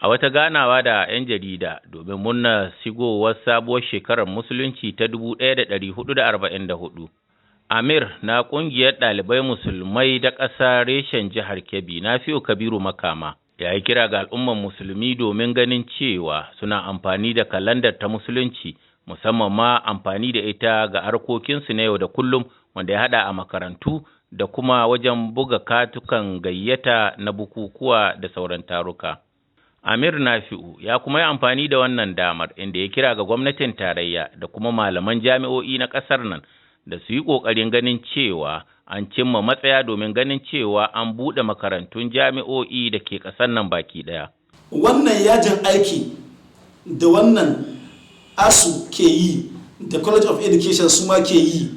A wata ganawa da 'yan jarida domin murnar shigowar sabuwar shekarar Musulunci ta 1444, Amir na ƙungiyar ɗalibai musulmai da ƙasa reshen jihar Kebbi, Nafi'u Kabiru Makama, ya yi kira ga al'ummar musulmi domin ganin cewa suna amfani da kalandar ta Musulunci, musamman ma amfani da ita ga harkokinsu na yau da kullum, wanda ya haɗa a makarantu da kuma wajen buga katukan gayyata na bukukuwa da sauran taruka. Amir Nafi'u ya kuma yi amfani da wannan damar inda ya kira ga gwamnatin tarayya da kuma malaman jami'o'i na ƙasar nan da su yi ƙoƙarin ganin cewa an cimma matsaya domin ganin cewa an buɗe makarantun jami'o'i da ke ƙasar nan baki ɗaya. Wannan yajin aiki da wannan ASU ke yi da College of Education su ma ke yi,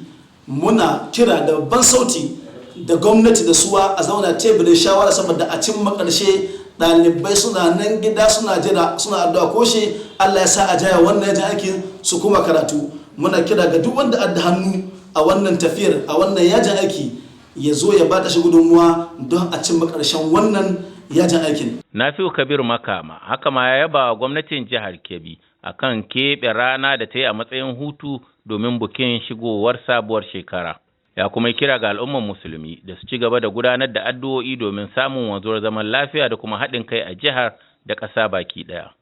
muna kira da babban sauti da gwamnati da suwa a zauna teburin shawara saboda a cimma ƙarshe. Ɗalibai suna nan gida suna jira suna addu'a ko shi Allah ya sa a jaya wannan yajin aikin su kuma karatu. Muna kira ga duk wanda adda hannu a wannan tafiyar a wannan yajin aiki ya zo ya bada shi gudunmuwa don a cimma ƙarshen wannan yajin aikin. Nafi'u Kabiru Makama haka ma ya yaba gwamnatin jihar Kebbi akan keɓe rana da ta yi a matsayin hutu domin bukin shigowar sabuwar shekara. Ya kuma kira ga al'ummar musulmi da su ci gaba da gudanar da addu'o'i domin samun wanzuwar zaman lafiya da kuma haɗin kai a jihar da ƙasa baki ɗaya.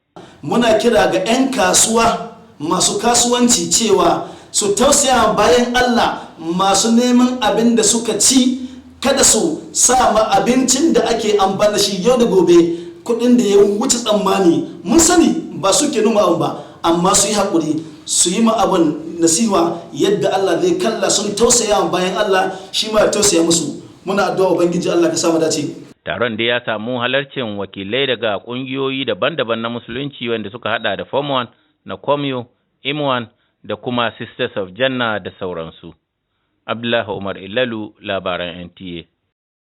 Muna kira ga 'yan kasuwa masu kasuwanci cewa su tausaya bayan Allah masu neman abin da suka ci, kada su sa ma abincin da ake amfani shi yau da gobe kuɗin da ya wuce tsammani. Mun sani ba suke noma ba, amma su yi haƙuri su yi ma abin nasiha yadda Allah zai kalla sun tausaya bayan Allah shi ma tausaya musu. Muna addu'a ubangiji Allah ka samu dace. Taron da ya samu halarcin wakilai daga kungiyoyi daban-daban na musulunci wanda suka hada da Form 1 na Komyo, Imwan da kuma Sisters of Janna da sauransu. Abdullahi Umar Ilalu, labaran NTA.